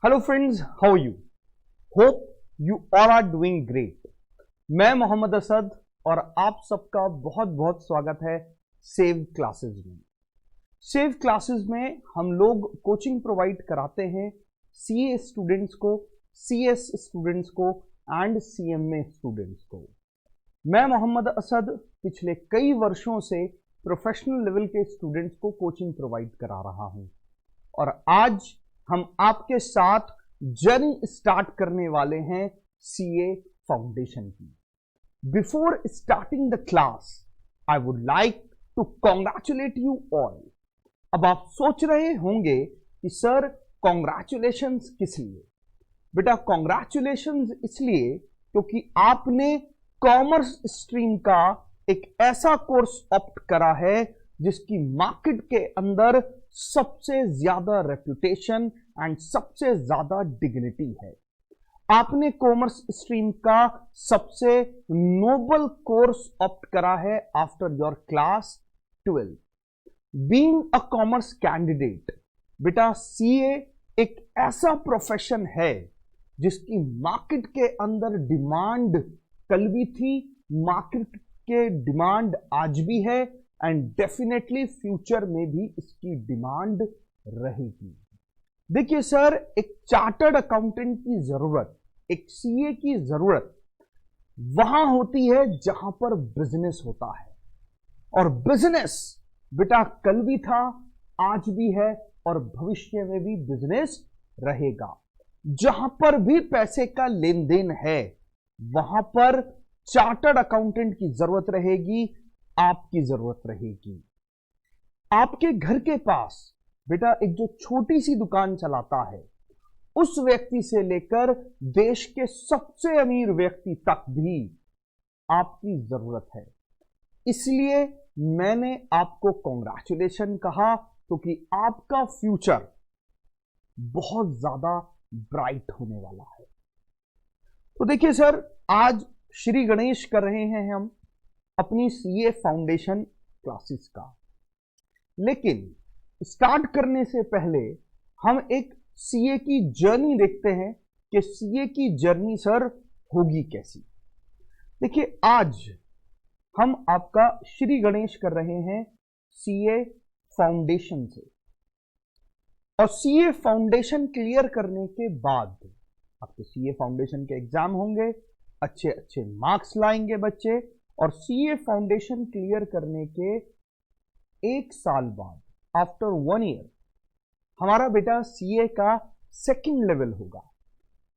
Hello friends, how you? Hope you all are doing great. मैं मोहम्मद असद और आप सबका बहुत बहुत स्वागत है सेव क्लासेस में। सेव क्लासेस में हम लोग कोचिंग प्रोवाइड कराते हैं सीए स्टूडेंट्स को, सीएस स्टूडेंट्स को एंड सीएमए स्टूडेंट्स को। मैं मोहम्मद असद पिछले कई वर्षों से प्रोफेशनल लेवल के स्टूडेंट्स को कोचिंग प्रोवाइड करा रहा हूं और आज हम आपके साथ जर्नी स्टार्ट करने वाले हैं सीए फाउंडेशन की। Before starting the class I would like to congratulate you all. अब आप सोच रहे होंगे कि सर कॉन्ग्रेचुलेशंस किस लिए? बेटा कॉन्ग्रेचुलेशंस इसलिए क्योंकि आपने कॉमर्स स्ट्रीम का एक ऐसा कोर्स ऑप्ट करा है जिसकी मार्केट के अंदर सबसे ज्यादा रेपुटेशन एंड सबसे ज्यादा डिग्निटी है। आपने कॉमर्स स्ट्रीम का सबसे नोबल कोर्स ऑप्ट करा है after your class 12। Being a commerce candidate, बेटा सीए एक ऐसा प्रोफेशन है जिसकी मार्केट के अंदर डिमांड कल भी थी, मार्केट के डिमांड आज भी है एंड डेफिनेटली फ्यूचर में भी इसकी डिमांड रहेगी। देखिए सर, एक चार्टर्ड अकाउंटेंट की जरूरत, एक सीए की जरूरत वहां होती है जहां पर बिजनेस होता है, और बिजनेस बेटा कल भी था, आज भी है और भविष्य में भी बिजनेस रहेगा। जहां पर भी पैसे का लेन देन है वहां पर चार्टर्ड अकाउंटेंट की जरूरत रहेगी, आपकी जरूरत रहेगी। आपके घर के पास बेटा एक जो छोटी सी दुकान चलाता है, उस व्यक्ति से लेकर देश के सबसे अमीर व्यक्ति तक भी आपकी जरूरत है। इसलिए मैंने आपको कॉन्ग्रेचुलेशन कहा क्योंकि आपका फ्यूचर बहुत ज्यादा ब्राइट होने वाला है। तो देखिए सर, आज श्री गणेश कर रहे हैं हम अपनी सीए फाउंडेशन क्लासेस का, लेकिन स्टार्ट करने से पहले हम एक सीए की जर्नी देखते हैं कि सीए की जर्नी सर होगी कैसी। देखिए आज हम आपका श्री गणेश कर रहे हैं सीए फाउंडेशन से, और सीए फाउंडेशन क्लियर करने के बाद आपके सीए फाउंडेशन के एग्जाम होंगे, अच्छे अच्छे मार्क्स लाएंगे बच्चे, और सीए फाउंडेशन क्लियर करने के 1 साल बाद आफ्टर 1 ईयर हमारा बेटा सीए का सेकंड लेवल होगा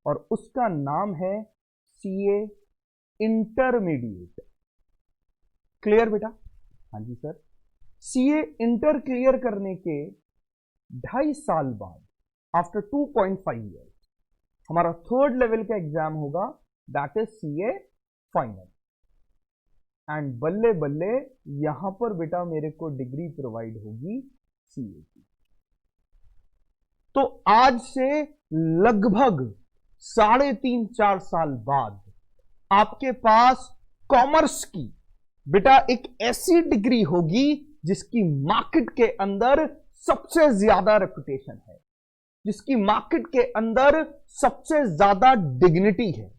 और उसका नाम है सीए इंटरमीडिएट। क्लियर बेटा? हाँ जी सर। सीए इंटर क्लियर करने के 2.5 साल बाद आफ्टर 2.5 ईयर हमारा थर्ड लेवल का एग्जाम होगा, that is CA final. And बल्ले बल्ले यहां पर बेटा मेरे को डिग्री प्रोवाइड होगी सीए की। तो आज से लगभग 3.5-4 साल बाद आपके पास कॉमर्स की बेटा एक ऐसी डिग्री होगी जिसकी मार्केट के अंदर सबसे ज्यादा रेपुटेशन है, जिसकी मार्केट के अंदर सबसे ज्यादा डिग्निटी है,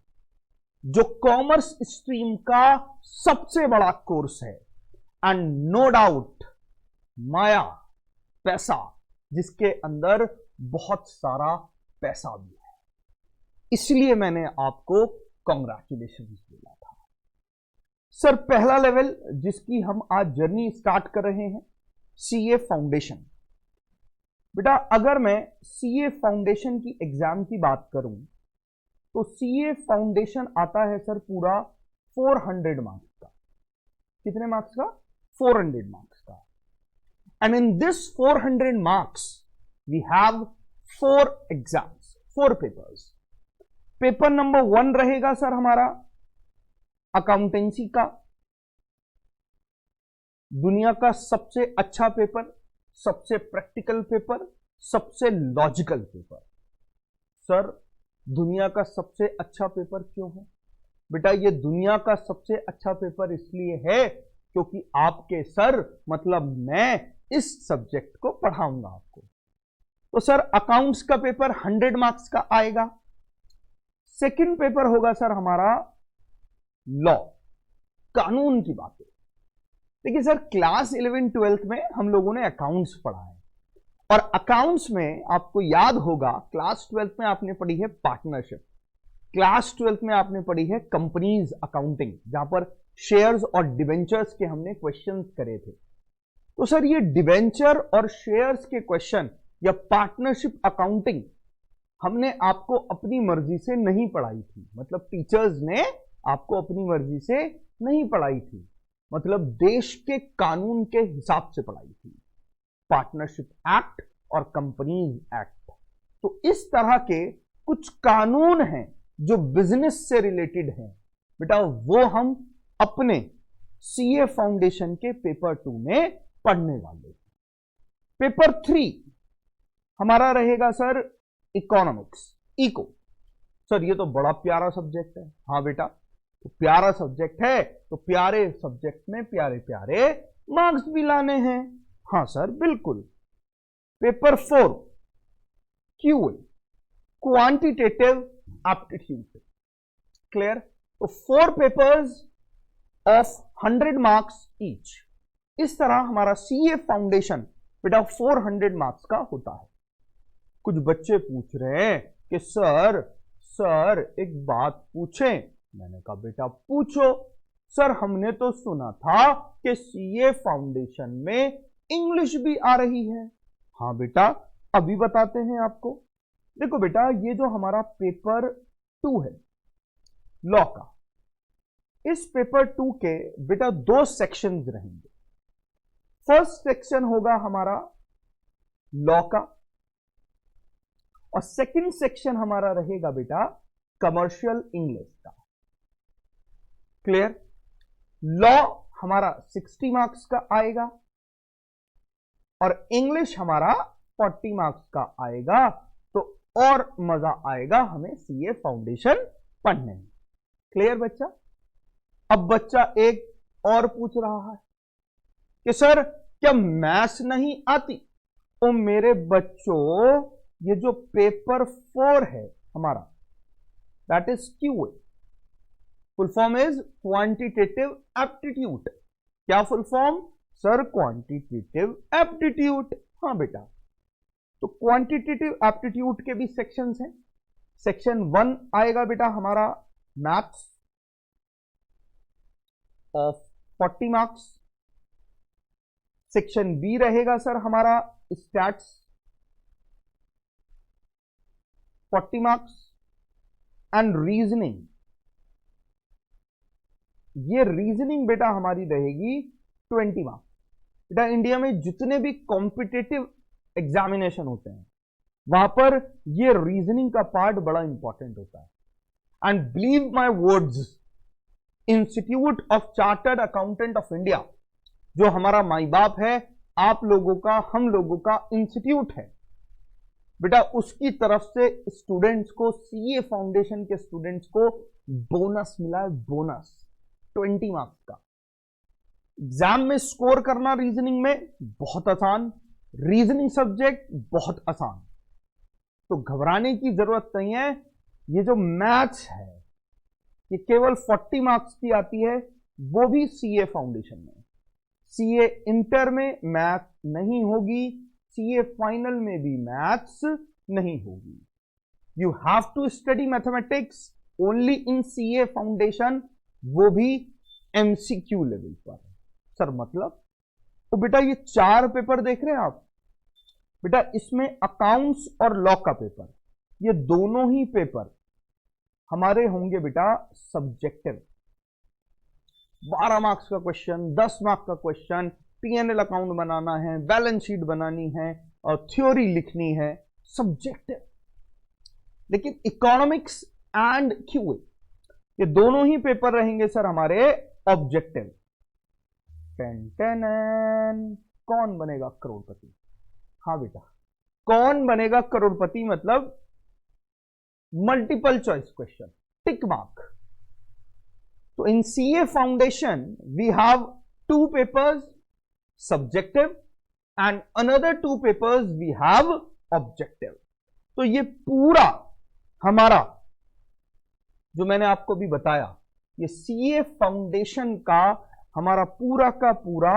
जो कॉमर्स स्ट्रीम का सबसे बड़ा कोर्स है। एंड नो डाउट माया पैसा, जिसके अंदर बहुत सारा पैसा भी है। इसलिए मैंने आपको कॉन्ग्रेचुलेशन बोला था। सर पहला लेवल जिसकी हम आज जर्नी स्टार्ट कर रहे हैं, सीए फाउंडेशन। बेटा अगर मैं सीए फाउंडेशन की एग्जाम की बात करूं तो सीए फाउंडेशन आता है सर पूरा 400 मार्क्स का। कितने मार्क्स का? 400 मार्क्स का। And in this 400 marks we have 4 exams, 4 papers. Paper number 1 रहेगा सर हमारा अकाउंटेंसी का, दुनिया का सबसे अच्छा पेपर, सबसे प्रैक्टिकल पेपर, सबसे लॉजिकल पेपर। सर दुनिया का सबसे अच्छा पेपर क्यों है? बेटा ये दुनिया का सबसे अच्छा पेपर इसलिए है क्योंकि आपके सर मतलब मैं इस सब्जेक्ट को पढ़ाऊंगा आपको। तो सर अकाउंट्स का पेपर 100 मार्क्स का आएगा। सेकंड पेपर होगा सर हमारा लॉ, कानून की बातें। देखिए सर क्लास 11 12th में हम लोगों ने अकाउंट्स पढ़ा है, और अकाउंट्स में आपको याद होगा क्लास 12th में आपने पढ़ी है पार्टनरशिप, क्लास 12th में आपने पढ़ी है कंपनीज अकाउंटिंग, जहां पर शेयर्स और डिवेंचर्स के हमने क्वेश्चंस करे थे। तो सर ये डिवेंचर और शेयर्स के क्वेश्चन या पार्टनरशिप अकाउंटिंग हमने आपको अपनी मर्जी से नहीं पढ़ाई थी, मतलब टीचर्स ने आपको अपनी मर्जी से नहीं पढ़ाई थी, मतलब देश के कानून के हिसाब से पढ़ाई थी, पार्टनरशिप एक्ट और कंपनीज एक्ट। तो इस तरह के कुछ कानून हैं जो बिजनेस से रिलेटेड हैं बेटा, वो हम अपने सीए फाउंडेशन के पेपर 2 में पढ़ने वाले हैं। पेपर 3 हमारा रहेगा सर इकोनॉमिक्स, इको। सर ये तो बड़ा प्यारा सब्जेक्ट है। हाँ बेटा, तो प्यारा सब्जेक्ट है तो प्यारे सब्जेक्ट में प्यारे प्यारे मार्क्स भी लाने हैं। हाँ सर बिल्कुल। Paper 4 QA, quantitative aptitude. Clear? तो 4 पेपर्स ऑफ 100 मार्क्स ईच। इस तरह हमारा सीए फाउंडेशन बेटा 400 मार्क्स का होता है। कुछ बच्चे पूछ रहे हैं कि सर एक बात पूछें। मैंने कहा बेटा पूछो। सर हमने तो सुना था कि सीए फाउंडेशन में इंग्लिश भी आ रही है। हाँ बेटा अभी बताते हैं आपको। देखो बेटा ये जो हमारा पेपर 2 है लॉ का, इस पेपर 2 के बेटा 2 सेक्शंस रहेंगे। फर्स्ट सेक्शन होगा हमारा लॉ का, और सेकंड सेक्शन हमारा रहेगा बेटा कमर्शियल इंग्लिश का। क्लियर? लॉ हमारा 60 मार्क्स का आएगा और इंग्लिश हमारा 40 मार्क्स का आएगा। तो और मजा आएगा हमें सीए फाउंडेशन पढ़ने में। क्लियर बच्चा? अब बच्चा एक और पूछ रहा है कि सर क्या मैथ्स नहीं आती? ओ मेरे बच्चों, ये जो पेपर 4 है हमारा, that is QA, full form is quantitative aptitude. क्या full form? Sir quantitative aptitude. हाँ बेटा, तो क्वांटिटेटिव एप्टीट्यूड के भी सेक्शंस हैं। सेक्शन 1 आएगा बेटा हमारा maths of 40 marks. Section B रहेगा सर हमारा स्टैट्स 40 मार्क्स एंड रीजनिंग। ये रीजनिंग बेटा हमारी रहेगी 20 मार्क्स। बेटा इंडिया में जितने भी कॉम्पिटिटिव एग्जामिनेशन होते हैं वहां पर ये रीजनिंग का पार्ट बड़ा इंपॉर्टेंट होता है। And believe my words, institute of chartered accountant of India जो हमारा माई बाप है, आप लोगों का, हम लोगों का इंस्टीट्यूट है बेटा, उसकी तरफ से स्टूडेंट्स को, सीए फाउंडेशन के स्टूडेंट्स को बोनस मिला है। बोनस 20 मार्क्स का। एग्जाम में स्कोर करना रीजनिंग में बहुत आसान, रीजनिंग सब्जेक्ट बहुत आसान, तो घबराने की जरूरत नहीं है। ये जो मैथ्स है ये केवल 40 मार्क्स की आती है, वो भी सीए फाउंडेशन में। सीए इंटर में मैथ नहीं होगी, सीए फाइनल में भी मैथ्स नहीं होगी। You have to study mathematics only in CA foundation, वो भी एमसीक्यू लेवल पर। सर मतलब? तो बेटा ये 4 पेपर देख रहे हैं आप बेटा, इसमें अकाउंट्स और लॉ का पेपर, ये दोनों ही पेपर हमारे होंगे बेटा सब्जेक्टिव। 12 मार्क्स का क्वेश्चन, 10 मार्क्स का क्वेश्चन, पीएनएल अकाउंट बनाना है, बैलेंस शीट बनानी है और थ्योरी लिखनी है, सब्जेक्टिव। लेकिन इकोनॉमिक्स एंड क्यूए ये दोनों ही पेपर रहेंगे सर हमारे ऑब्जेक्टिव। कौन बनेगा करोड़पति? हाँ बेटा, कौन बनेगा करोड़पति मतलब multiple choice question, tick mark. तो in CA foundation we have 2 papers subjective and another 2 papers we have objective. तो ये पूरा हमारा जो मैंने आपको भी बताया, ये सीए फाउंडेशन का हमारा पूरा का पूरा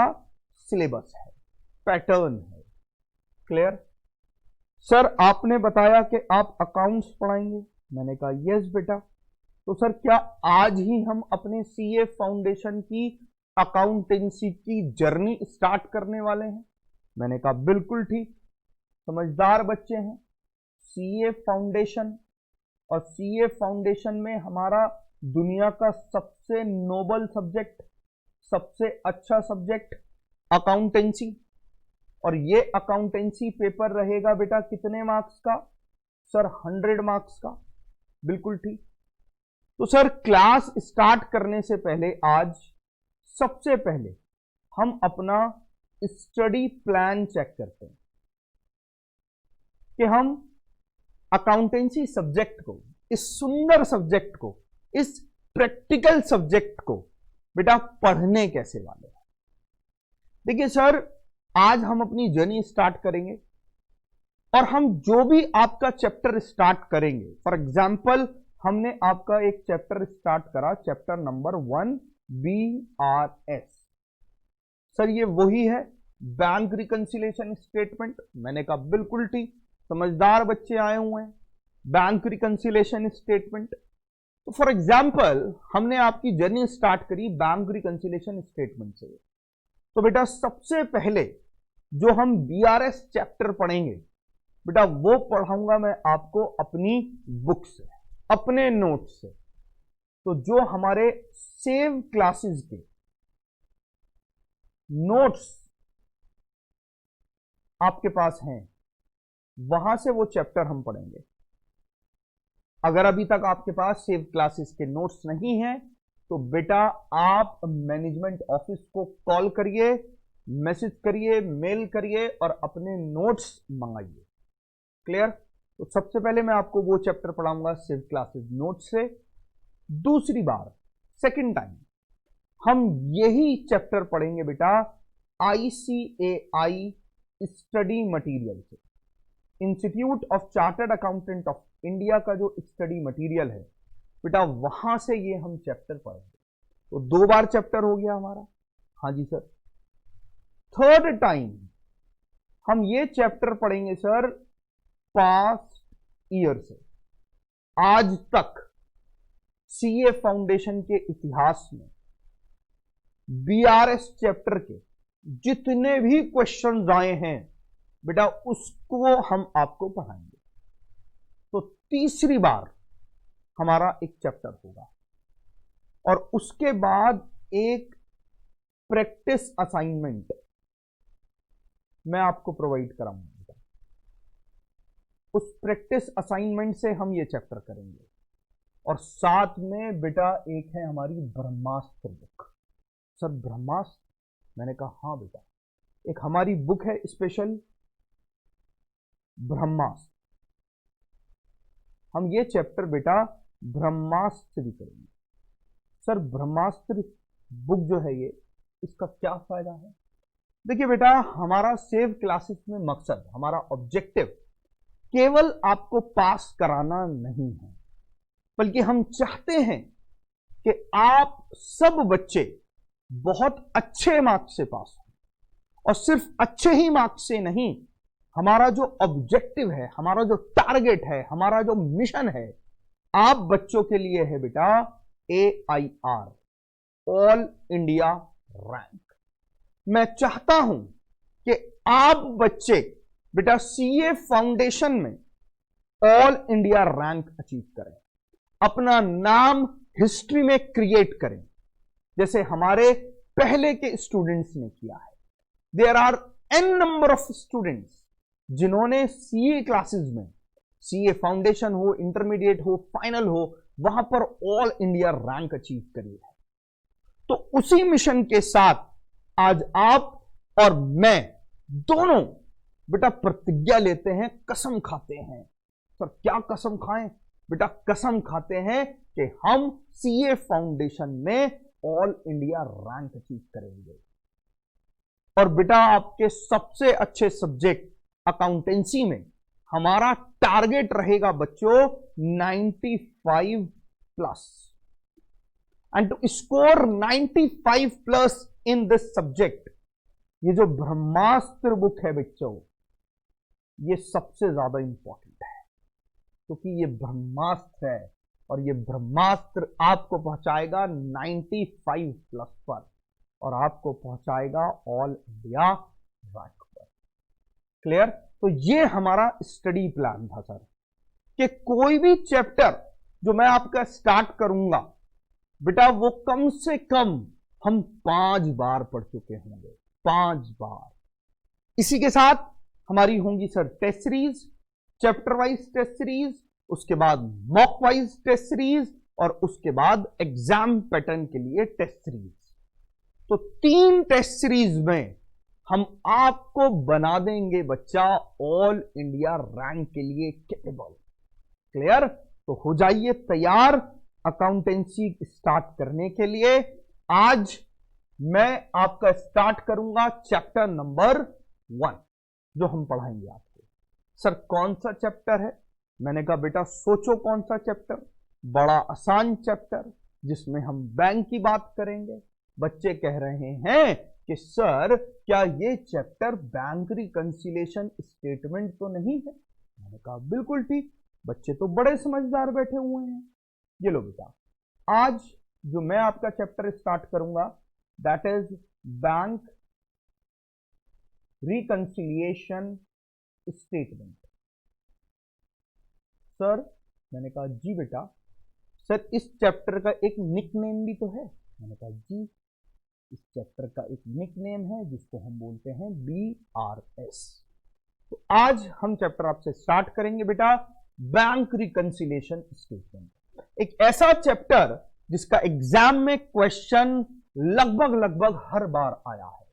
सिलेबस है, पैटर्न है। क्लियर? सर आपने बताया कि आप अकाउंट्स पढ़ाएंगे, मैंने कहा यस बेटा। तो सर क्या आज ही हम अपने सीए फाउंडेशन की अकाउंटेंसी की जर्नी स्टार्ट करने वाले हैं? मैंने कहा बिल्कुल ठीक, समझदार बच्चे हैं। सीए फाउंडेशन, और सीए फाउंडेशन में हमारा दुनिया का सबसे नोबल सब्जेक्ट, सबसे अच्छा सब्जेक्ट अकाउंटेंसी। और ये अकाउंटेंसी पेपर रहेगा बेटा कितने मार्क्स का? सर 100 मार्क्स का। बिल्कुल ठीक। तो सर क्लास स्टार्ट करने से पहले आज सबसे पहले हम अपना स्टडी प्लान चेक करते हैं कि हम अकाउंटेंसी सब्जेक्ट को, इस सुंदर सब्जेक्ट को, इस प्रैक्टिकल सब्जेक्ट को बेटा पढ़ने कैसे वाले हैं। देखिए सर, आज हम अपनी जर्नी स्टार्ट करेंगे और हम जो भी आपका चैप्टर स्टार्ट करेंगे, फॉर एग्जाम्पल हमने आपका एक चैप्टर स्टार्ट करा, चैप्टर नंबर 1 BRS। सर ये वही है, बैंक रिकंसिलिएशन स्टेटमेंट। मैंने कहा बिल्कुल ठीक, समझदार बच्चे आए हुए हैं। बैंक रिकंसिलिएशन स्टेटमेंट, तो फॉर एग्जाम्पल हमने आपकी जर्नी स्टार्ट करी बैंक रिकंसिलिएशन स्टेटमेंट से। तो बेटा सबसे पहले जो हम बीआरएस चैप्टर पढ़ेंगे बेटा, वो पढ़ाऊंगा मैं आपको अपनी बुक से, अपने नोट से। तो जो हमारे सेव क्लासेस के नोट्स आपके पास हैं, वहां से वो चैप्टर हम पढ़ेंगे। अगर अभी तक आपके पास सेव क्लासेस के नोट्स नहीं हैं तो बेटा आप मैनेजमेंट ऑफिस को कॉल करिए, मैसेज करिए, मेल करिए और अपने नोट्स मंगाइए। क्लियर? तो सबसे पहले मैं आपको वो चैप्टर पढ़ाऊंगा सेव क्लासेस नोट्स से। दूसरी बार, सेकंड टाइम हम यही चैप्टर पढ़ेंगे बेटा ICAI स्टडी मटेरियल से। Institute of chartered accountant of India का जो स्टडी मटेरियल है बेटा, वहां से ये हम चैप्टर पढ़ेंगे। तो 2 बार चैप्टर हो गया हमारा। हाँ जी सर। थर्ड टाइम हम ये चैप्टर पढ़ेंगे सर पास्ट ईयर से। आज तक सीए फाउंडेशन के इतिहास में बीआरएस चैप्टर के जितने भी क्वेश्चंस आए हैं बेटा, उसको हम आपको पढ़ाएंगे। तो तीसरी बार हमारा एक चैप्टर होगा और उसके बाद एक प्रैक्टिस असाइनमेंट मैं आपको प्रोवाइड कराऊंगा। उस प्रैक्टिस असाइनमेंट से हम ये चैप्टर करेंगे। और साथ में बेटा एक है हमारी ब्रह्मास्त्र बुक। सर ब्रह्मास्त्र? मैंने कहा हाँ बेटा, एक हमारी बुक है स्पेशल ब्रह्मास्त्र। हम ये चैप्टर बेटा ब्रह्मास्त्र भी करेंगे। सर ब्रह्मास्त्र बुक जो है ये, इसका क्या फायदा है? देखिए बेटा, हमारा सेव क्लासेस में मकसद, हमारा ऑब्जेक्टिव केवल आपको पास कराना नहीं है, बल्कि हम चाहते हैं कि आप सब बच्चे बहुत अच्छे मार्क्स से पास हो। और सिर्फ अच्छे ही मार्क्स से नहीं, हमारा जो ऑब्जेक्टिव है, हमारा जो टारगेट है, हमारा जो मिशन है आप बच्चों के लिए है बेटा AIR, ऑल इंडिया रैंक। मैं चाहता हूं कि आप बच्चे बेटा सीए फाउंडेशन में ऑल इंडिया रैंक अचीव करें, अपना नाम हिस्ट्री में क्रिएट करें, जैसे हमारे पहले के स्टूडेंट्स ने किया है। There are n number of students जिन्होंने सीए क्लासेस में, सीए फाउंडेशन हो, इंटरमीडिएट हो, फाइनल हो, वहां पर ऑल इंडिया रैंक अचीव करी है। तो उसी मिशन के साथ आज आप और मैं दोनों बेटा प्रतिज्ञा लेते हैं, कसम खाते हैं। सर क्या कसम खाएं? बेटा कसम खाते हैं कि हम सीए फाउंडेशन में ऑल इंडिया रैंक अचीव करेंगे। और बेटा आपके सबसे अच्छे सब्जेक्ट अकाउंटेंसी में हमारा टारगेट रहेगा बच्चों 95 plus, and to score 95 plus in this subject. ये जो ब्रह्मास्त्र बुक है बच्चों, ये सबसे ज्यादा इंपॉर्टेंट है, क्योंकि ये ब्रह्मास्त्र है और ये ब्रह्मास्त्र आपको पहुंचाएगा 95 प्लस पर और आपको पहुंचाएगा ऑल इंडिया रैंक पर। क्लियर? तो ये हमारा स्टडी प्लान था सर, कि कोई भी चैप्टर जो मैं आपका स्टार्ट करूंगा बेटा, वो कम से कम हम 5 बार पढ़ चुके होंगे, 5 बार। इसी के साथ हमारी होंगी sir test series, chapter wise test series, उसके बाद मॉक वाइज टेस्ट सीरीज और उसके बाद एग्जाम पैटर्न के लिए टेस्ट सीरीज। तो 3 टेस्ट सीरीज में हम आपको बना देंगे बच्चा ऑल इंडिया रैंक के लिए कैपेबल। क्लियर? तो हो जाइए तैयार अकाउंटेंसी स्टार्ट करने के लिए। आज मैं आपका स्टार्ट करूंगा चैप्टर नंबर 1 जो हम पढ़ाएंगे आपको। सर कौन सा चैप्टर है? मैंने कहा बेटा सोचो कौन सा चैप्टर। बड़ा आसान चैप्टर जिसमें हम बैंक की बात करेंगे। बच्चे कह रहे हैं कि सर क्या ये चैप्टर बैंक रिकंसिलिएशन स्टेटमेंट तो नहीं है? मैंने कहा बिल्कुल ठीक, बच्चे तो बड़े समझदार बैठे हुए हैं। ये लो बेटा, आज जो मैं आपका चैप्टर स्टार्ट करूंगा that is bank reconciliation statement. Sir मैंने कहा जी बेटा। सर इस चैप्टर का एक निकनेम भी तो है? मैंने कहा जी, इस चैप्टर का एक निकनेम है जिसको हम बोलते हैं BRS। तो आज हम चैप्टर आपसे स्टार्ट करेंगे बेटा बैंक रिकंसिलिएशन स्टेटमेंट। एक ऐसा चैप्टर जिसका एग्जाम में क्वेश्चन लगभग हर बार आया है।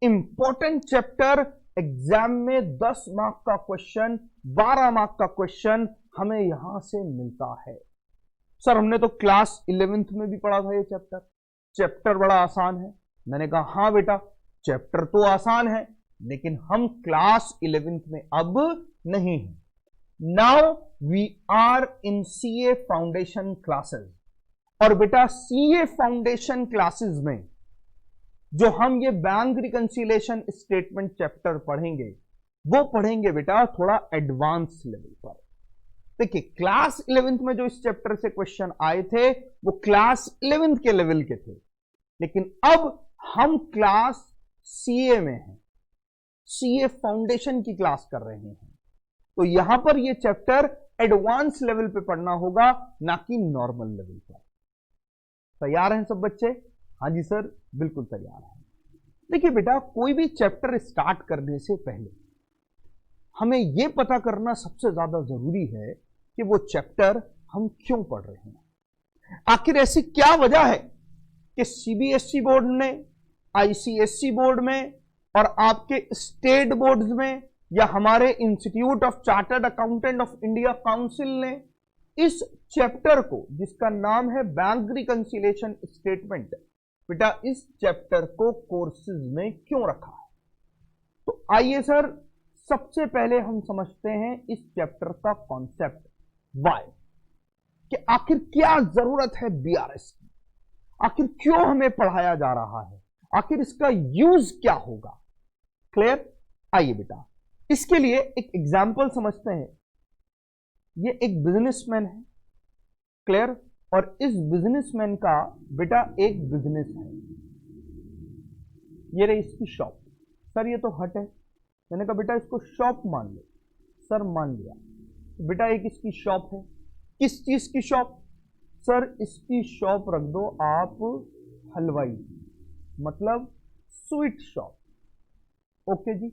इंपॉर्टेंट चैप्टर, एग्जाम में 10 मार्क का क्वेश्चन, 12 मार्क का क्वेश्चन हमें यहां से मिलता है। सर हमने तो क्लास 11th में भी पढ़ा था ये चैप्टर, चैप्टर बड़ा आसान है। मैंने कहा हां बेटा चैप्टर तो आसान है, लेकिन हम क्लास 11th में अब नहीं हैं। Now we are in CA foundation classes. और बेटा CA फाउंडेशन क्लासेस में जो हम ये बैंक रिकंसिलिएशन स्टेटमेंट चैप्टर पढ़ेंगे वो पढ़ेंगे बेटा थोड़ा एडवांस लेवल पर। देखिए क्लास 11th में जो इस चैप्टर से क्वेश्चन आए थे वो क्लास 11th के लेवल के थे, लेकिन अब हम क्लास CA में हैं, CA फाउंडेशन की क्लास कर रहे हैं। तो यहां पर ये चैप्टर एडवांस लेवल पे पढ़ना होगा, ना कि नॉर्मल लेवल पर। तैयार हैं सब बच्चे? हाँ जी सर बिल्कुल तैयार हैं। देखिए बेटा कोई भी चैप्टर स्टार्ट करने से पहले हमें यह पता करना सबसे ज्यादा जरूरी है कि वो चैप्टर हम क्यों पढ़ रहे हैं। आखिर ऐसी क्या वजह है कि CBSE बोर्ड ने, ICSE बोर्ड में और आपके स्टेट बोर्ड्स में या हमारे institute of chartered accountant of India council ने इस चैप्टर को, जिसका नाम है बैंक रिकंसिलिएशन स्टेटमेंट, बेटा इस चैप्टर को कोर्सेज में क्यों रखा है। तो आइए सर सबसे पहले हम समझते हैं इस चैप्टर का कॉन्सेप्ट, वाई, कि आखिर क्या जरूरत है BRS की, आखिर क्यों हमें पढ़ाया जा रहा है, आखिर इसका यूज क्या होगा। क्लियर? आइए बेटा इसके लिए एक एग्जाम्पल समझते हैं। ये एक बिजनेसमैन है, क्लियर, और इस बिजनेसमैन का बेटा एक बिजनेस है। ये रही इसकी शॉप। सर ये तो हट है। मैंने कहा बेटा इसको शॉप मान लो। सर मान लिया। तो बेटा एक इसकी शॉप है। किस चीज की शॉप? सर इसकी शॉप रख दो आप हलवाई, मतलब स्वीट शॉप। ओके जी,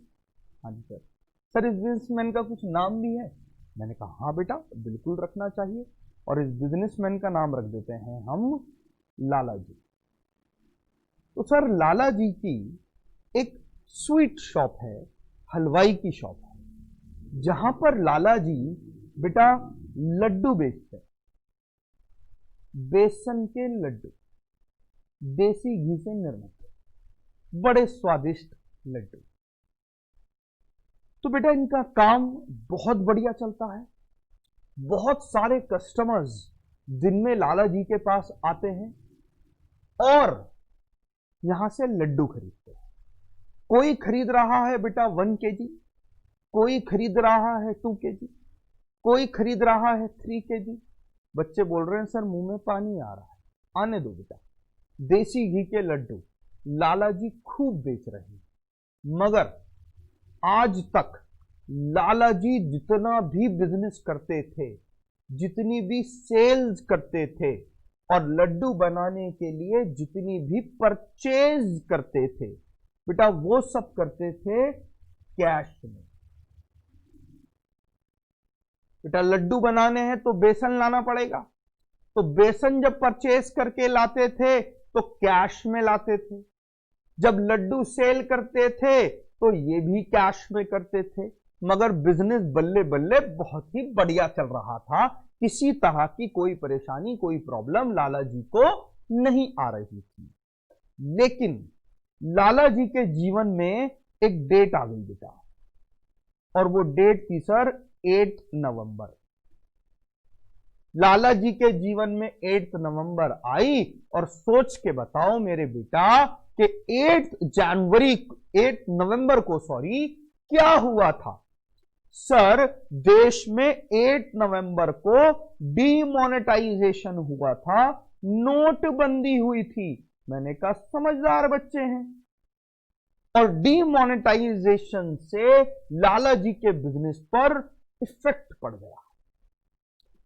हाँ जी सर। सर इस बिजनेसमैन का कुछ नाम भी है? मैंने कहा हाँ बेटा बिल्कुल रखना चाहिए, और इस बिजनेसमैन का नाम रख देते हैं हम लाला जी। तो सर लाला जी की एक स्वीट शॉप है, हलवाई की शॉप है, जहां पर लाला जी बेटा लड्डू बेचते हैं, बेसन के लड्डू, देसी घी से निर्मित, बड़े स्वादिष्ट लड्डू। तो बेटा इनका काम बहुत बढ़िया चलता है। बहुत सारे कस्टमर्स दिन में लाला जी के पास आते हैं और यहां से लड्डू खरीदते हैं। कोई खरीद रहा है बेटा 1 kg, कोई खरीद रहा है 2 kg, कोई खरीद रहा है 3 kg। बच्चे बोल रहे हैं सर मुंह में पानी आ रहा है। आने दो बेटा, देसी घी के लड्डू लाला जी खूब बेच रहे हैं, मगर आज तक लाला जी जितना भी बिजनेस करते थे, जितनी भी सेल्स करते थे और लड्डू बनाने के लिए जितनी भी परचेज करते थे बेटा, वो सब करते थे कैश में। बेटा लड्डू बनाने हैं तो बेसन लाना पड़ेगा, तो बेसन जब परचेज करके लाते थे तो कैश में लाते थे। जब लड्डू सेल करते थे तो ये भी कैश में करते थे, मगर बिजनेस बल्ले बल्ले बहुत ही बढ़िया चल रहा था। किसी तरह की कोई परेशानी, कोई प्रॉब्लम लाला जी को नहीं आ रही थी। लेकिन लाला जी के जीवन में एक डेट आ गई बेटा, और वो डेट थी सर 8 नवंबर। लाला जी के जीवन में 8 नवंबर आई, और सोच के बताओ मेरे बेटा कि 8 नवंबर को क्या हुआ था। सर देश में 8 नवंबर को डीमोनेटाइजेशन हुआ था, नोटबंदी हुई थी। मैंने कहा समझदार बच्चे हैं। और डीमोनेटाइजेशन से लाला जी के बिजनेस पर इफेक्ट पड़ गया,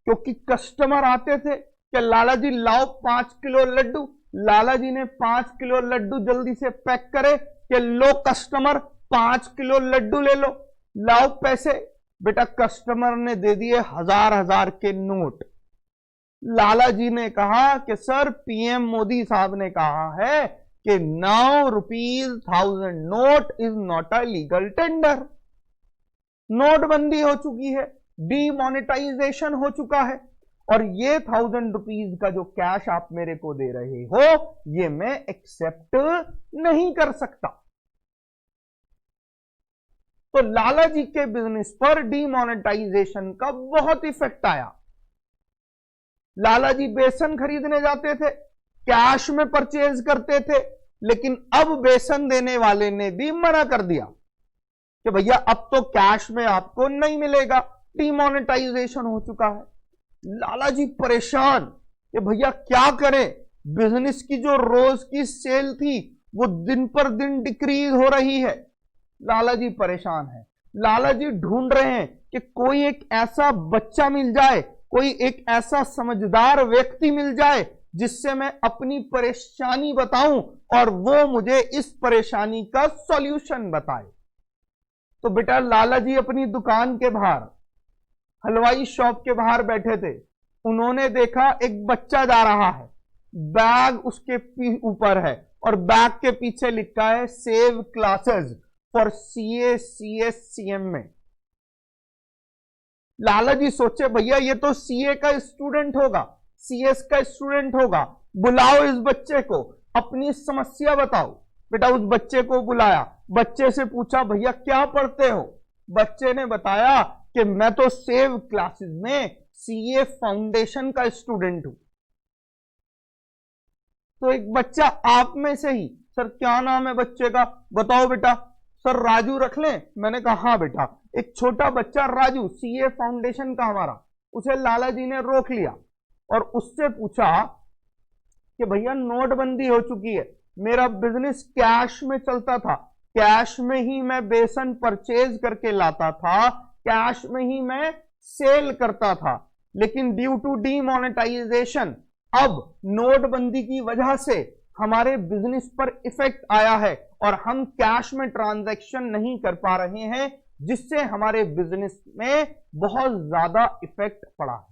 क्योंकि कस्टमर आते थे कि लाला जी लाओ 5 किलो लड्डू। लाला जी ने 5 किलो लड्डू जल्दी से पैक करे कि लो कस्टमर 5 किलो लड्डू ले लो, लाओ पैसे। बेटा कस्टमर ने दे दिए हजार के नोट। लाला जी ने कहा कि सर पीएम मोदी साहब ने कहा है कि 9 rupees 1000 note is not a legal tender. नोटबंदी हो चुकी है, डीमोनेटाइजेशन हो चुका है, और ये 1000 रुपीज का जो कैश आप मेरे को दे रहे हो ये मैं एक्सेप्ट नहीं कर सकता। तो लाला जी के बिजनेस पर डीमोनेटाइजेशन का बहुत इफेक्ट आया। लाला जी बेसन खरीदने जाते थे, कैश में परचेज करते थे, लेकिन अब बेसन देने वाले ने भी मना कर दिया कि भैया अब तो कैश में आपको नहीं मिलेगा, डीमोनेटाइजेशन हो चुका है। लाला जी परेशान कि भैया क्या करें, बिजनेस की जो रोज की सेल थी वो दिन पर दिन डिक्रीज हो रही है। लाला जी परेशान है। लाला जी ढूंढ रहे हैं कि कोई एक ऐसा बच्चा मिल जाए, कोई एक ऐसा समझदार व्यक्ति मिल जाए जिससे मैं अपनी परेशानी बताऊं और वो मुझे इस परेशानी का सॉल्यूशन बताए। तो बेटा लाला जी अपनी दुकान के बाहर, हलवाई शॉप के बाहर बैठे थे। उन्होंने देखा एक बच्चा जा रहा है, बैग उसके ऊपर है और बैग के पीछे लिखा है save classes for CA CS CM में। लाला जी सोचे भैया ये तो सीए का स्टूडेंट होगा, सीएस का स्टूडेंट होगा, बुलाओ इस बच्चे को, अपनी समस्या बताओ। बेटा उस बच्चे को बुलाया, बच्चे से पूछा भैया क्या पढ़ते हो। बच्चे ने बताया कि मैं तो सेव क्लासेस में सीए फाउंडेशन का स्टूडेंट हूं। तो एक बच्चा आप में से ही, सर क्या नाम है बच्चे का, बताओ बेटा। सर राजू रख लें। मैंने कहा हाँ बेटा। एक छोटा बच्चा राजू, सीए फाउंडेशन का हमारा, उसे लाला जी ने रोक लिया और उससे पूछा कि भैया नोटबंदी हो चुकी है, मेरा बिजनेस कैश में चलता था, कैश में ही मैं बेसन परचेज करके लाता था, कैश में ही मैं सेल करता था, लेकिन ड्यू टू डीमोनेटाइजेशन अब नोटबंदी की वजह से हमारे बिजनेस पर इफेक्ट आया है और हम कैश में ट्रांजैक्शन नहीं कर पा रहे हैं, जिससे हमारे बिजनेस में बहुत ज्यादा इफेक्ट पड़ा है।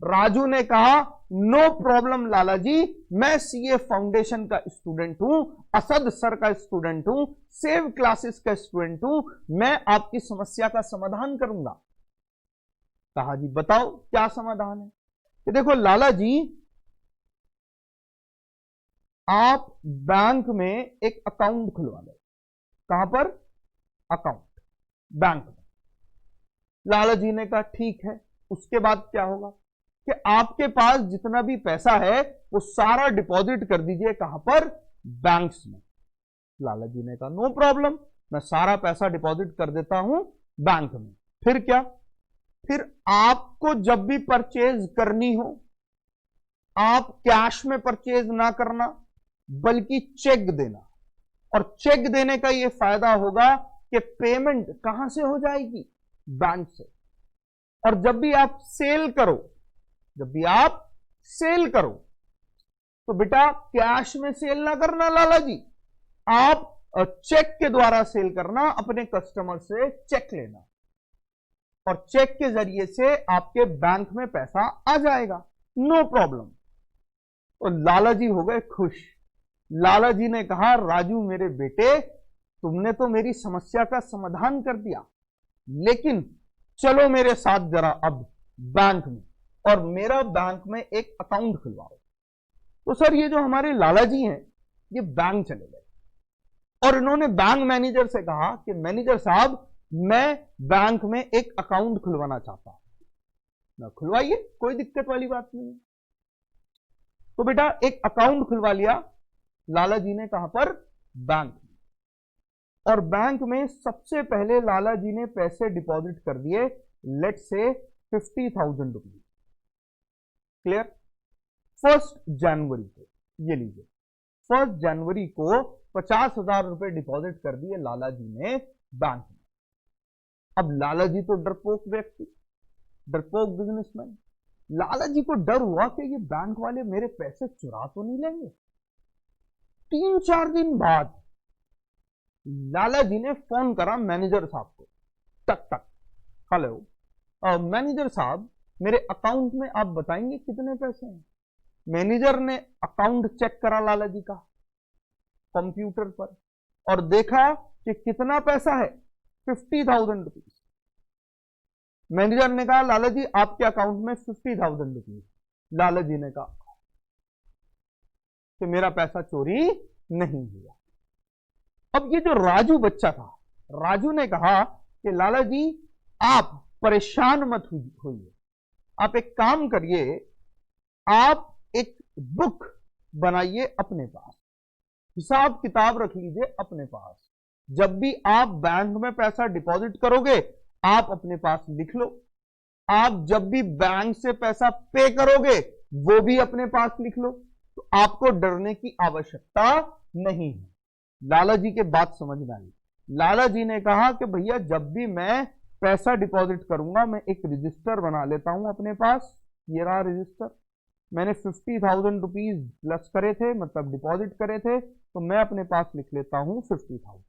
राजू ने कहा नो प्रॉब्लम लाला जी, मैं सीए फाउंडेशन का स्टूडेंट हूं, असद सर का स्टूडेंट हूं, सेव क्लासेस का स्टूडेंट हूं, मैं आपकी समस्या का समाधान करूंगा। कहा जी बताओ क्या समाधान है। कि देखो लाला जी, आप बैंक में एक अकाउंट खुलवा लो। कहां पर? अकाउंट। बैंक में। लाला जी ने कहा ठीक है। उसके बाद क्या होगा कि आपके पास जितना भी पैसा है वो सारा डिपॉजिट कर दीजिए, कहां पर? बैंक्स में। लाला जी ने कहा नो प्रॉब्लम, मैं सारा पैसा डिपॉजिट कर देता हूं बैंक में। फिर क्या? फिर आपको जब भी परचेज करनी हो, आप कैश में परचेज ना करना बल्कि चेक देना। और चेक देने का यह फायदा होगा कि पेमेंट कहां से हो जाएगी? बैंक से। और जब भी आप सेल करो, जब भी आप सेल करो तो बेटा कैश में सेल ना करना लाला जी, आप चेक के द्वारा सेल करना, अपने कस्टमर से चेक लेना और चेक के जरिए से आपके बैंक में पैसा आ जाएगा, नो प्रॉब्लम। तो लाला जी हो गए खुश। लाला जी ने कहा राजू मेरे बेटे, तुमने तो मेरी समस्या का समाधान कर दिया, लेकिन चलो मेरे साथ जरा अब बैंक में और मेरा बैंक में एक अकाउंट खुलवाओ। तो सर ये जो हमारे लाला जी हैं ये बैंक चले गए और इन्होंने बैंक मैनेजर से कहा कि मैनेजर साहब मैं बैंक में एक अकाउंट खुलवाना चाहता हूं। ना खुलवाइए, कोई दिक्कत वाली बात नहीं है। तो बेटा एक अकाउंट खुलवा लिया लाला जी ने, कहां पर? बैंक में। और बैंक में सबसे पहले लाला जी ने पैसे डिपॉजिट कर दिए, लेट से 50,000 रुपीज। क्लियर? 1 जनवरी को, ये लीजिए 1 जनवरी को 50,000 रुपए डिपॉजिट कर दिए लाला जी ने बैंक में। अब लाला जी तो डरपोक व्यक्ति, डरपोक बिजनेसमैन, लाला जी को डर हुआ कि ये बैंक वाले मेरे पैसे चुरा तो नहीं लेंगे। 3-4 दिन बाद लाला जी ने फोन करा मैनेजर साहब को, टक टक, हेलो मैनेजर साहब मेरे अकाउंट में आप बताएंगे कितने पैसे हैं? मैनेजर ने अकाउंट चेक करा लाला जी का कंप्यूटर पर और देखा कि कितना पैसा है, 50,000 रुपीज। मैनेजर ने कहा लाला जी आपके अकाउंट में 50,000 रुपीज। लाला जी ने कहा कि मेरा पैसा चोरी नहीं हुआ। अब ये जो राजू बच्चा था, राजू ने कहा कि लाला जी आप परेशान मत होइए, आप एक काम करिए, आप एक बुक बनाइए अपने पास, हिसाब किताब रख लीजिए अपने पास। जब भी आप बैंक में पैसा डिपॉजिट करोगे आप अपने पास लिख लो, आप जब भी बैंक से पैसा पे करोगे वो भी अपने पास लिख लो, तो आपको डरने की आवश्यकता नहीं है। लाला जी के बात समझ में आई। लाला जी ने कहा कि भैया जब भी मैं पैसा डिपॉजिट करूंगा मैं एक रजिस्टर बना लेता हूं अपने पास। ये रहा रजिस्टर, मैंने 50,000 रुपीज प्लस करे थे, मतलब डिपॉजिट करे थे, तो मैं अपने पास लिख लेता हूं 50,000।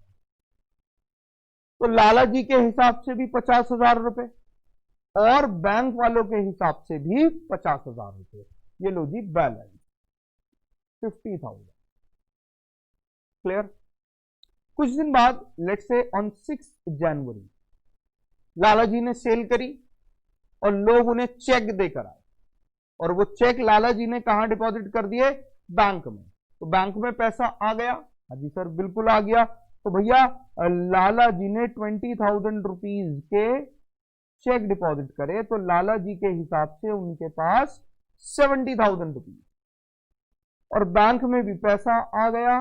तो लाला जी के हिसाब से भी 50,000 रुपए और बैंक वालों के हिसाब से भी 50,000 रुपए। ये लो जी बैलेंस 50,000। क्लियर? कुछ दिन बाद लेट से ऑन 6 जनवरी लाला जी ने सेल करी और लोग उन्हें चेक देकर आए और वो चेक लाला जी ने कहां डिपॉजिट कर दिए? बैंक में। तो बैंक में पैसा आ गया? हाँ जी सर बिल्कुल आ गया। तो भैया लाला जी ने 20,000 रुपीज के चेक डिपॉजिट करे तो लाला जी के हिसाब से उनके पास 70,000 रुपीज और बैंक में भी पैसा आ गया,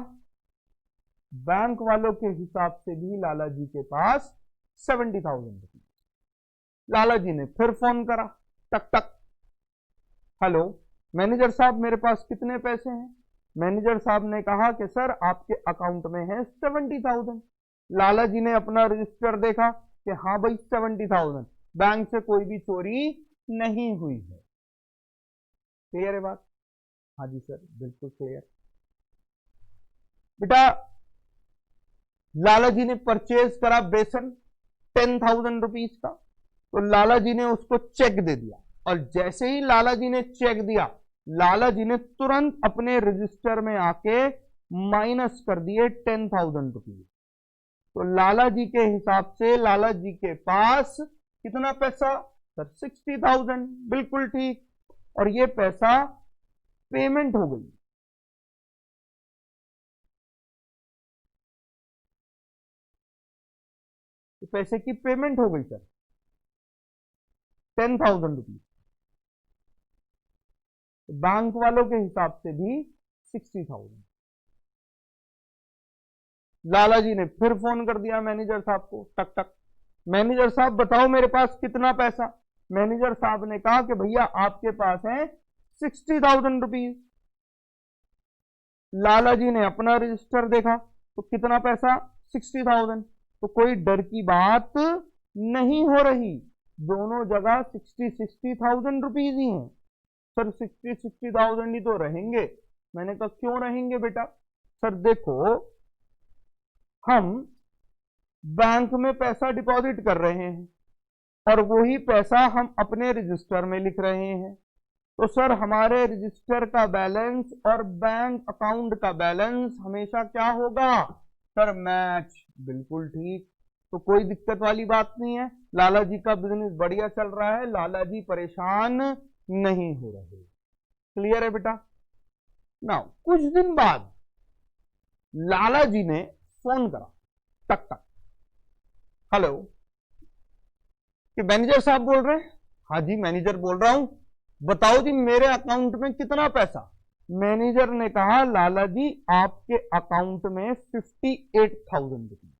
बैंक वालों के हिसाब से भी लाला जी के पास 70,000 रुपीज। लाला जी ने फिर फोन करा, टक टक, हेलो मैनेजर साहब मेरे पास कितने पैसे हैं? मैनेजर साहब ने कहा कि सर आपके अकाउंट में है 70,000। लाला जी ने अपना रजिस्टर देखा कि हाँ भाई 70,000, बैंक से कोई भी चोरी नहीं हुई है। क्लियर है बात? हाँ जी सर बिल्कुल क्लियर। बेटा लाला जी ने परचेज करा बेसन 10,000 रुपीज का, तो लाला जी ने उसको चेक दे दिया और जैसे ही लाला जी ने चेक दिया लाला जी ने तुरंत अपने रजिस्टर में आके माइनस कर दिए 10,000 रुपीज। तो लाला जी के हिसाब से लाला जी के पास कितना पैसा? सर 60,000। बिल्कुल ठीक। और ये पैसा पेमेंट हो गई। तो पैसे की पेमेंट हो गई सर 10,000 रुपीज। बैंक वालों के हिसाब से भी 60,000। लाला जी ने फिर फोन कर दिया मैनेजर साहब को, टक टक, मैनेजर साहब बताओ मेरे पास कितना पैसा। मैनेजर साहब ने कहा कि भैया आपके पास है 60,000 रुपीज। लाला जी ने अपना रजिस्टर देखा तो कितना पैसा 60,000। तो कोई डर की बात नहीं हो रही, दोनों जगह 60,000 रुपीज ही हैं। सर 60,000 ही तो रहेंगे। मैंने कहा क्यों रहेंगे बेटा। सर देखो हम बैंक में पैसा डिपॉजिट कर रहे हैं और वही पैसा हम अपने रजिस्टर में लिख रहे हैं, तो सर हमारे रजिस्टर का बैलेंस और बैंक अकाउंट का बैलेंस हमेशा क्या होगा सर, मैच। बिल्कुल ठीक, तो कोई दिक्कत वाली बात नहीं है, लाला जी का बिजनेस बढ़िया चल रहा है, लाला जी परेशान नहीं हो रहे। क्लियर है बेटा। नाउ कुछ दिन बाद लाला जी ने फोन करा, टक टक, हेलो, कि मैनेजर साहब बोल रहे हैं। हाँ जी मैनेजर बोल रहा हूं, बताओ जी मेरे अकाउंट में कितना पैसा। मैनेजर ने कहा लाला जी आपके अकाउंट में 58,000 रुपीज।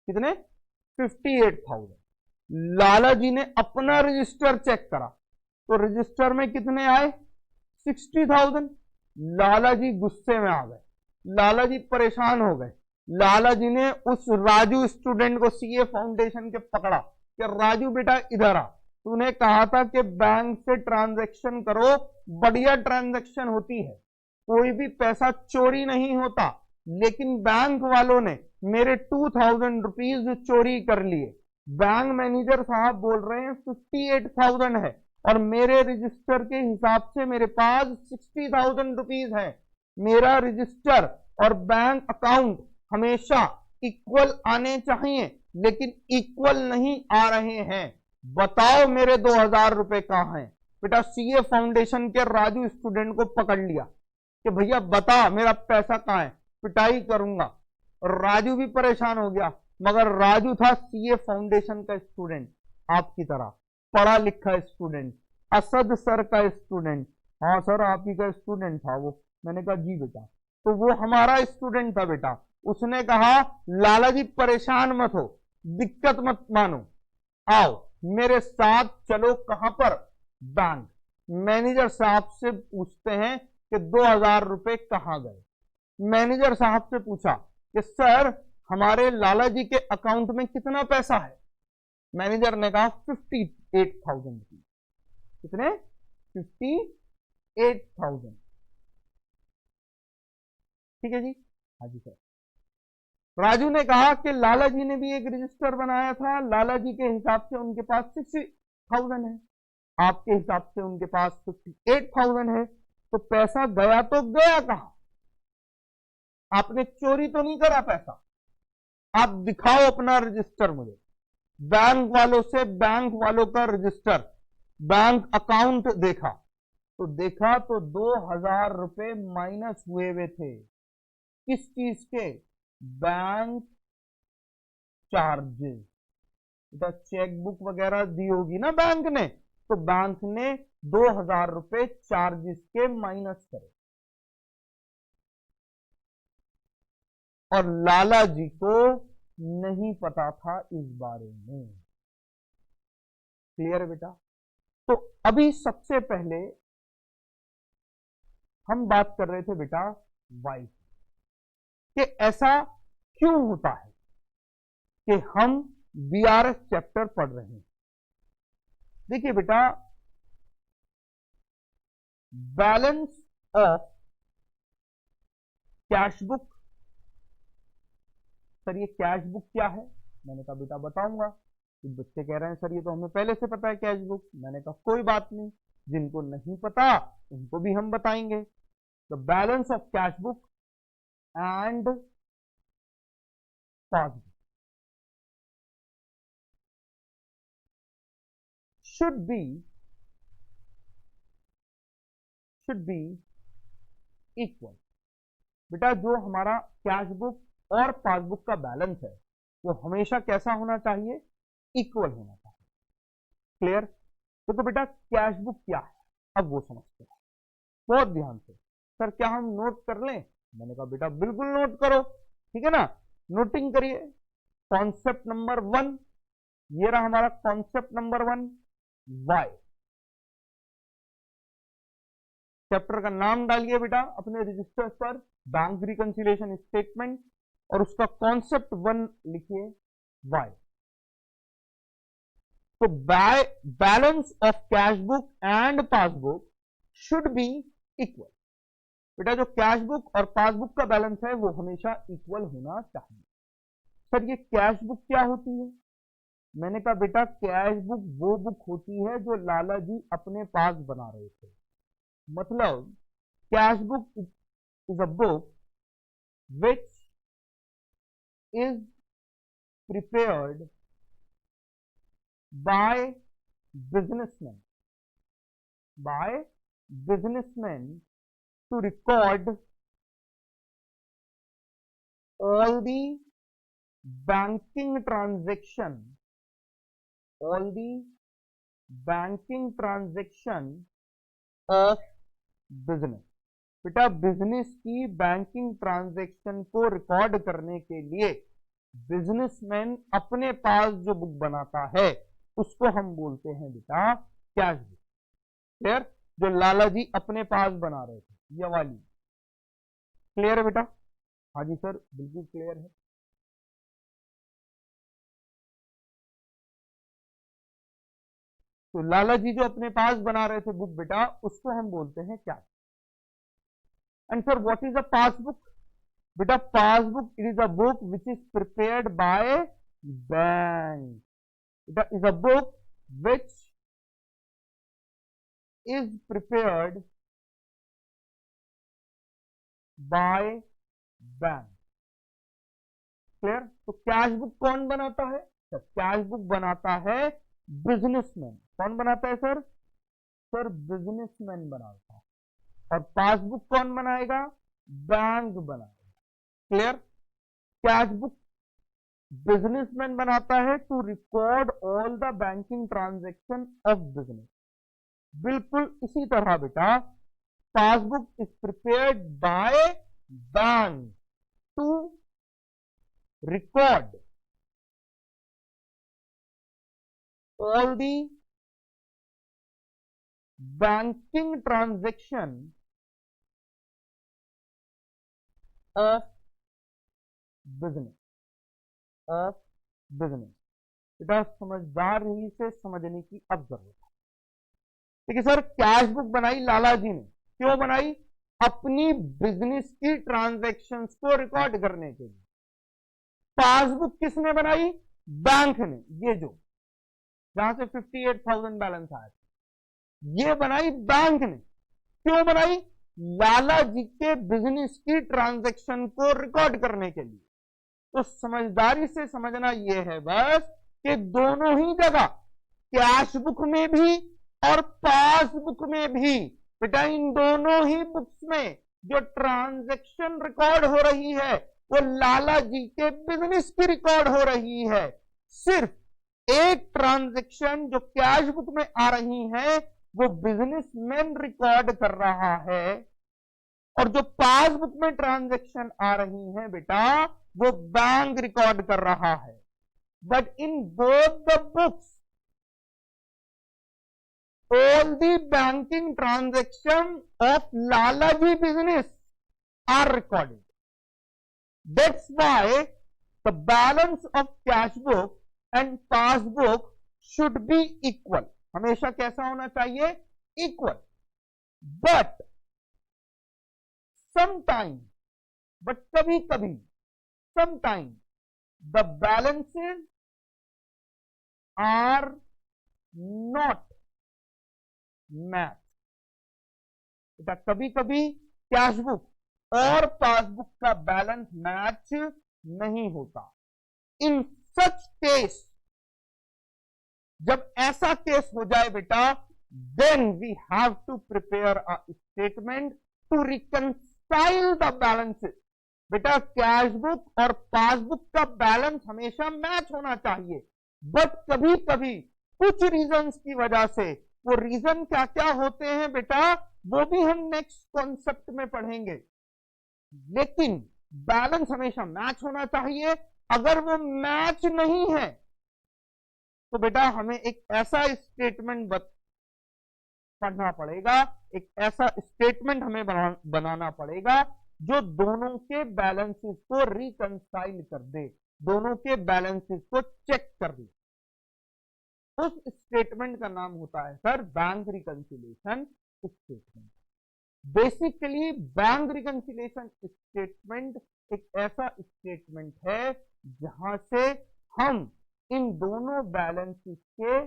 कितने 58,000। लाला जी ने अपना रजिस्टर चेक करा तो रजिस्टर में कितने आए 60,000। लाला जी गुस्से में आ गए, लाला जी परेशान हो गए। लाला जी ने उस राजू स्टूडेंट को सीए फाउंडेशन के पकड़ा कि राजू बेटा इधर आ, तूने कहा था कि बैंक से ट्रांजैक्शन करो, बढ़िया ट्रांजैक्शन होती है, कोई भी पैसा चोरी नहीं होता, लेकिन बैंक वालों ने मेरे 2,000 रुपीज चोरी कर लिए। बैंक मैनेजर साहब बोल रहे हैं 58,000 है और मेरे रजिस्टर के हिसाब से मेरे पास 60,000 रुपीज है। मेरा रजिस्टर और बैंक अकाउंट हमेशा इक्वल आने चाहिए, लेकिन इक्वल नहीं आ रहे हैं, बताओ मेरे 2,000 रुपए कहां हैं। बेटा सीए फाउंडेशन के राजू स्टूडेंट को पकड़ लिया कि भैया बता मेरा पैसा कहां है, पिटाई करूंगा। राजू भी परेशान हो गया, मगर राजू था सीए फाउंडेशन का स्टूडेंट, आपकी तरह पढ़ा लिखा स्टूडेंट, असद सर का स्टूडेंट। हाँ सर आप ही का स्टूडेंट था वो। मैंने कहा जी बेटा, तो वो हमारा स्टूडेंट था बेटा। उसने कहा लाला जी परेशान मत हो, दिक्कत मत मानो, आओ मेरे साथ चलो। कहां पर, बैंक। मैनेजर साहब से पूछते हैं कि 2,000 रुपए कहां गए। मैनेजर साहब से पूछा कि सर हमारे लाला जी के अकाउंट में कितना पैसा है। मैनेजर ने कहा 58,000 रुपीज। कितने 58,000। ठीक है जी, हाँ जी सर। राजू ने कहा कि लाला जी ने भी एक रजिस्टर बनाया था, लाला जी के हिसाब से उनके पास 60,000 है, आपके हिसाब से उनके पास 58,000 है, तो पैसा गया तो गया कहां। आपने चोरी तो नहीं करा पैसा, आप दिखाओ अपना रजिस्टर मुझे। बैंक वालों से बैंक वालों का रजिस्टर, बैंक अकाउंट देखा तो 2,000 रुपए माइनस हुए हुए थे। किस चीज के, बैंक चार्जेस। तो चेकबुक वगैरह दी होगी ना बैंक ने, तो बैंक ने 2,000 रुपए चार्जेस के माइनस करे। और लाला जी को नहीं पता था इस बारे में। क्लियर है बेटा। तो अभी सबसे पहले हम बात कर रहे थे बेटा वाई, कि ऐसा क्यों होता है कि हम बीआरएस चैप्टर पढ़ रहे हैं। देखिए बेटा, balance of cash book. Sir ये कैश बुक क्या है, मैंने कहा बेटा बताऊंगा। बच्चे कह रहे हैं सर ये तो हमें पहले से पता है कैश बुक। मैंने कहा कोई बात नहीं, जिनको नहीं पता उनको भी हम बताएंगे। The balance of cash book and passbook should be equal. बेटा जो हमारा कैश बुक और पासबुक का बैलेंस है वो हमेशा कैसा होना चाहिए, इक्वल होना चाहिए। क्लियर? तो बेटा कैश बुक क्या है अब वो समझते हैं बहुत ध्यान से। सर क्या हम नोट कर लें? मैंने कहा बेटा बिल्कुल नोट करो, ठीक है ना, नोटिंग करिए। कॉन्सेप्ट नंबर 1, ये रहा हमारा कॉन्सेप्ट नंबर 1, वाई। चैप्टर का नाम डालिए बेटा अपने रजिस्टर पर, बैंक रिकंसिलिएशन स्टेटमेंट, और उसका कॉन्सेप्ट 1 लिखिए, वाई। तो balance of cash book and passbook should be equal. बेटा जो कैश बुक और पासबुक का बैलेंस है वो हमेशा इक्वल होना चाहिए। सर ये कैश बुक क्या होती है? मैंने कहा बेटा कैश बुक वो बुक होती है जो लाला जी अपने पास बना रहे थे। मतलब cash book is a book which is prepared bye businessmen to record all the banking transaction of business। बेटा बिजनेस की बैंकिंग ट्रांजैक्शन को रिकॉर्ड करने के लिए बिजनेसमैन अपने पास जो बुक बनाता है उसको हम बोलते हैं बेटा कैश बुक। क्लियर? जो लाला जी अपने पास बना रहे थे ये वाली। क्लियर है बेटा? हाँ जी सर बिल्कुल क्लियर है। तो लाला जी जो अपने पास बना रहे थे बुक बेटा उसको हम बोलते हैं क्या। And sir what is a passbook? बेटा passbook it is a book which is prepared by bank. बेटा is a book which is prepared by bank. Clear? तो कैश बुक कौन बनाता है? सर कैश बुक बनाता है बिजनेसमैन। कौन बनाता है सर? सर बिजनेसमैन बनाता है। और पासबुक कौन बनाएगा? बैंक बनाएगा। क्लियर? कैश बुक बिजनेसमैन बनाता है to record all the banking transaction of business. बिल्कुल इसी तरह बेटा passbook is prepared by bank to record all the banking transaction of business बेटा समझदार ही से समझने की अब जरूरत है। ठीक है सर कैश बुक बनाई लाला जी ने, क्यों बनाई? अपनी बिजनेस की ट्रांजैक्शंस को रिकॉर्ड करने के लिए। पासबुक किसने बनाई? बैंक ने। ये जो जहां से 58,000 बैलेंस आया था ये बनाई बैंक ने। क्यों बनाई? लाला जी के बिजनेस की ट्रांजैक्शन को रिकॉर्ड करने के लिए। तो समझदारी से समझना यह है बस कि दोनों ही जगह कैश बुक में भी और पासबुक में भी बेटा इन दोनों ही बुक्स में जो ट्रांजैक्शन रिकॉर्ड हो रही है वो लाला जी के बिजनेस की रिकॉर्ड हो रही है। सिर्फ एक ट्रांजैक्शन जो कैश बुक में आ रही है वो बिजनेसमैन रिकॉर्ड कर रहा है और जो पासबुक में ट्रांजैक्शन आ रही है बेटा वो बैंक रिकॉर्ड कर रहा है। But in both the books all the banking transaction of Lalaji business are recorded. That's why the balance of cash book and passbook should be equal. हमेशा कैसा होना चाहिए? Equal. But sometimes, but कभी कभी, sometimes the balances are not match. बेटा कभी कभी cash book और पासबुक का बैलेंस मैच नहीं होता। इन सच केस जब ऐसा केस हो जाए बेटा then we have to prepare a statement to reconcile the balances बेटा कैश बुक और पासबुक का बैलेंस हमेशा मैच होना चाहिए, बट कभी कभी कुछ रीजंस की वजह से, वो रीजन क्या क्या होते हैं बेटा वो भी हम नेक्स्ट कॉन्सेप्ट में पढ़ेंगे, लेकिन बैलेंस हमेशा मैच होना चाहिए। अगर वो मैच नहीं है तो बेटा हमें एक ऐसा स्टेटमेंट पढ़ना पड़ेगा, एक ऐसा स्टेटमेंट हमें बनाना पड़ेगा जो दोनों के बैलेंसेस को रिकंसाइल कर दे, दोनों के बैलेंसेस को चेक कर दे। उस स्टेटमेंट का नाम होता है sir bank reconciliation statement. Basically bank reconciliation statement एक ऐसा स्टेटमेंट है जहां से हम इन दोनों बैलेंसेस के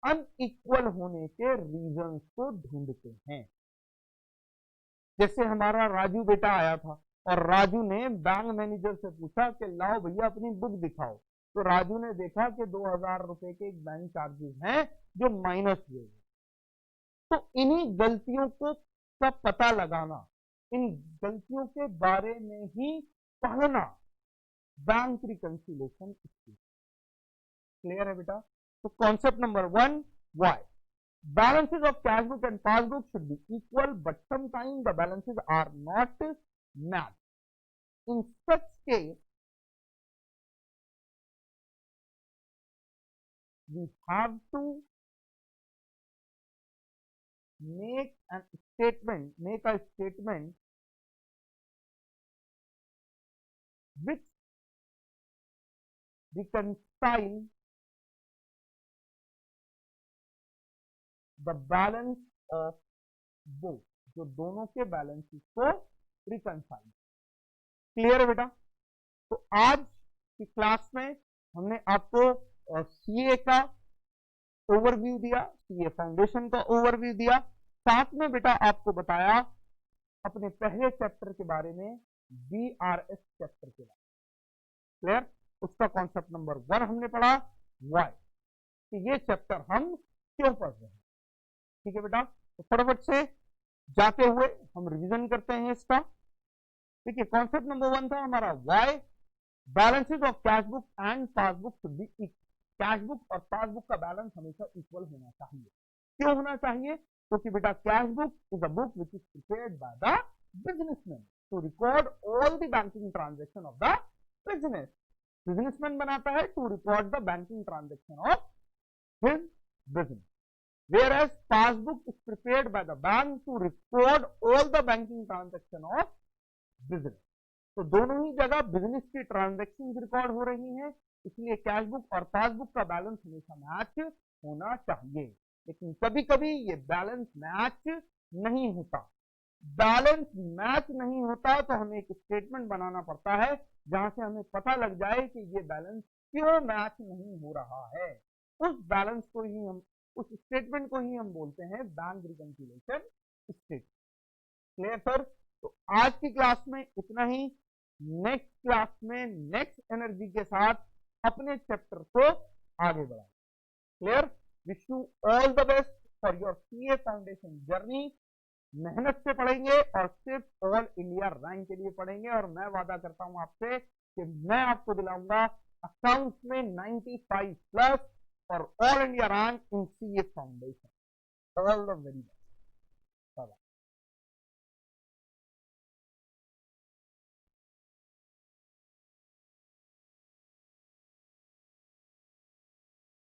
अनइक्वल होने के रीजंस को ढूंढते हैं। जैसे हमारा राजू बेटा आया था और राजू ने बैंक मैनेजर से पूछा कि लाओ भैया अपनी बुक दिखाओ, तो राजू ने देखा कि 2000 रुपए के एक बैंक चार्जेस हैं जो माइनस हुए। तो इन्हीं गलतियों को का पता लगाना, इन गलतियों के बारे में ही पढ़ना बैंक रिकंसिलिएशन स्टेटमेंट। क्लियर है बेटा? तो concept number 1, why balances of cash book and passbook should be equal, but sometimes the balances are not matched. In such case, we have to make a statement which reconcile the balance of both, जो दोनों के balances को reconcile. Clear है बेटा? तो आज की class में हमने आपको सीए का ओवरव्यू दिया, सीए फाउंडेशन का ओवरव्यू दिया, साथ में बेटा आपको बताया अपने पहले चैप्टर के बारे में, बीआरएस चैप्टर के बारे में। क्लियर? उसका कॉन्सेप्ट नंबर 1 हमने पढ़ा, वाई, कि ये चैप्टर हम क्यों पढ़ रहे हैं। ठीक है बेटा? तो फटाफट से जाते हुए हम रिवीजन करते हैं इसका। ठीक है, कॉन्सेप्ट नंबर 1 था हमारा why balances of cash book and passbook should be equal. Cash book और पासबुक का बैलेंस हमेशा इक्वल होना चाहिए। क्यों होना चाहिए? क्योंकि बेटा cash book is a book which is prepared by the businessman to record all the banking transaction of the business. Businessman बनाता है to record the banking transaction of his business, whereas passbook is prepared by the bank to record all the banking transaction of business। तो दोनों ही जगह business की transaction record हो रही हैं, इसलिए कैश बुक और पासबुक का बैलेंस हमेशा मैच होना चाहिए। लेकिन कभी कभी ये बैलेंस मैच नहीं होता। बैलेंस मैच नहीं होता तो हमें एक स्टेटमेंट बनाना पड़ता है जहां से हमें पता लग जाए कि ये बैलेंस क्यों मैच नहीं हो रहा है। उस बैलेंस को ही हम, उस स्टेटमेंट को ही हम बोलते हैं bank reconciliation statement. Clear sir? तो आज की क्लास में इतना ही। नेक्स्ट क्लास में नेक्स्ट एनर्जी के साथ अपने चैप्टर को आगे बढ़ाएं। Clear? Wish you all the best for your CA foundation journey. मेहनत से पढ़ेंगे और सिर्फ ऑल इंडिया रैंक के लिए पढ़ेंगे, और मैं वादा करता हूं आपसे कि मैं आपको दिलाऊंगा अकाउंट्स में 95 प्लस और all India rank in CA foundation. All the very best.